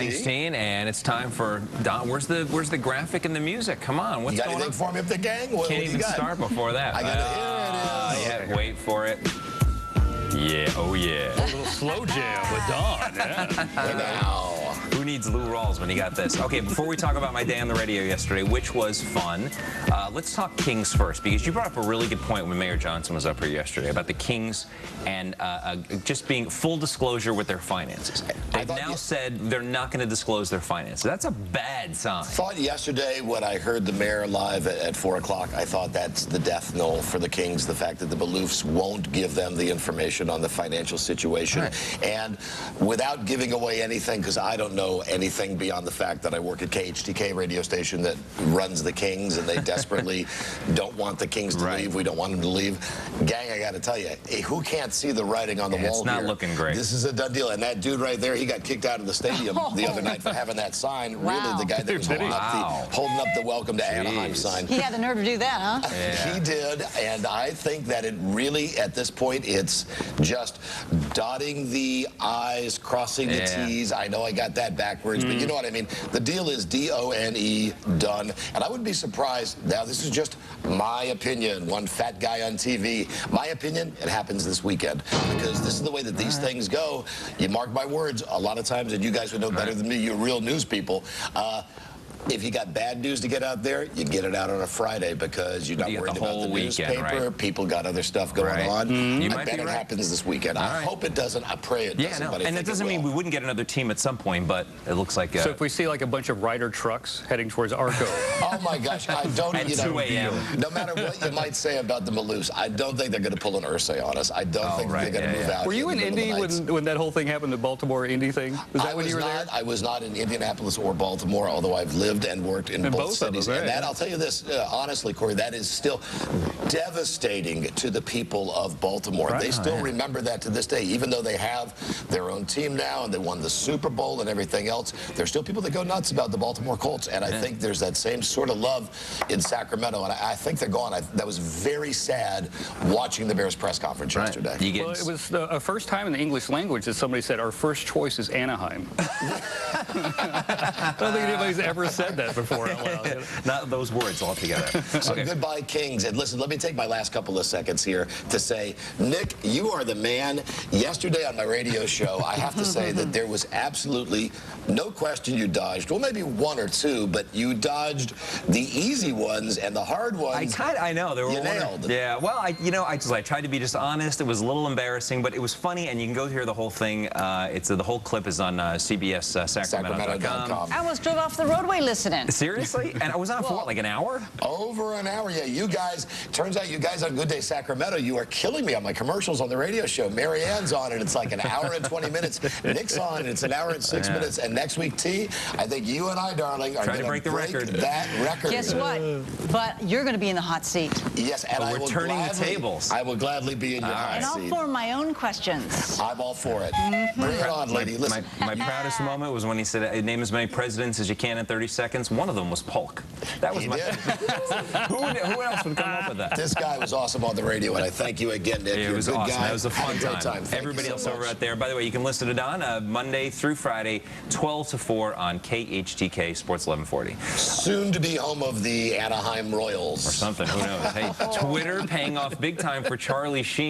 16, and it's time for Don. Where's the graphic and the music? Come on, what's going on? You got anything for me up the gang? What Can't even start before that. I got here it is. Yeah, wait for it. Yeah, oh yeah. A little slow jam with Don. Now. Who needs Lou Rawls when you got this? Okay, before we talk about my day on the radio yesterday, which was fun, let's talk Kings first, because you brought up a really good point when Mayor Johnson was up here yesterday about the Kings and just being full disclosure with their finances. They've now said they're not going to disclose their finances. That's a bad sign. I thought yesterday when I heard the mayor live at 4 o'clock, I thought that's the death knell for the Kings, the fact that the Maloofs won't give them the information on the financial situation. Right. And without giving away anything, because I don't know anything beyond the fact that I work at KHTK radio station that runs the Kings, and they desperately don't want the Kings to leave. We don't want them to leave. Gang, I got to tell you, who can't see the writing on the wall It's not here? looking great. This is a done deal. And that dude right there, he got kicked out of the stadium the other night for having that sign. Wow. Really, the guy that was holding up the welcome to Anaheim sign. He had the nerve to do that, huh? Yeah. He did, and I think that it really, at this point, it's just dotting the I's, crossing the T's. I know I got that backwards, but you know what I mean. The deal is D-O-N-E, done. And I wouldn't be surprised. Now, this is just my opinion. One fat guy on TV. My opinion, it happens this weekend, because this is the way that these things go. You mark my words, a lot of times, and you guys would know better than me, you're real news people. If you got bad news to get out there, you get it out on a Friday, because you're not worried about the newspaper. People got other stuff going on. I bet it happens this weekend. I hope it doesn't. I pray it doesn't. No. And it doesn't mean we wouldn't get another team at some point, but it looks like... So if we see like a bunch of Ryder trucks heading towards Arco. Oh my gosh, I don't... At 2 a.m. No matter what you might say about the Maloofs, I don't think they're going to pull an Ursay on us. I don't think they're going to move out. Were you in Indy when that whole thing happened, the Baltimore-Indy thing? Was that when you were there? I was not in Indianapolis or Baltimore, although I've lived and worked in both cities. And that, I'll tell you this, honestly, Corey, that is still devastating to the people of Baltimore. They still remember that to this day, even though they have their own team now and they won the Super Bowl and everything else. There's still people that go nuts about the Baltimore Colts, and I think there's that same sort of love in Sacramento, and I think they're gone. That was very sad watching the Bears press conference yesterday. Well, it was the first time in the English language that somebody said, our first choice is Anaheim. I don't think anybody's ever said that before out loud. Not those words altogether. So goodbye, Kings. And listen, let me take my last couple of seconds here to say, Nick, you are the man. Yesterday on my radio show, I have to say that there was absolutely no question you dodged. Well, maybe one or two, but you dodged the easy ones, and the hard ones I know. They were nailed. Yeah, well, I tried to be just honest. It was a little embarrassing, but it was funny, and you can go hear the whole thing. The whole clip is on CBS Sacramento.com. I almost drove off the roadway listening. Seriously? And I was on for what, like an hour? Over an hour, yeah. You guys, turns out you guys on Good Day Sacramento, you are killing me on my commercials on the radio show. Mary Ann's on, and it's like an hour and 20 minutes. Nick's on, and it's an hour and 6 minutes. And next week, T, I think you and I, darling, are going to break that record. Guess what? But you're going to be in the hot seat. Yes, and we're turning the tables. I will gladly be in your hot seat. And I'll form my own questions. I'm all for it. Bring it on, lady. Listen. My proudest moment was when he said, name as many presidents as you can in 30 seconds. One of them was Polk. That was who else would come up with that? This guy was awesome on the radio, and I thank you again, Nick. It was awesome. It was a fun time. Everybody else over out there. By the way, you can listen to Don Monday through Friday, 12 to 4 on KHTK Sports 1140. Soon to be home of the Anaheim Royals. Or something. Who knows? Hey, Twitter paying off big time for Charlie Sheen.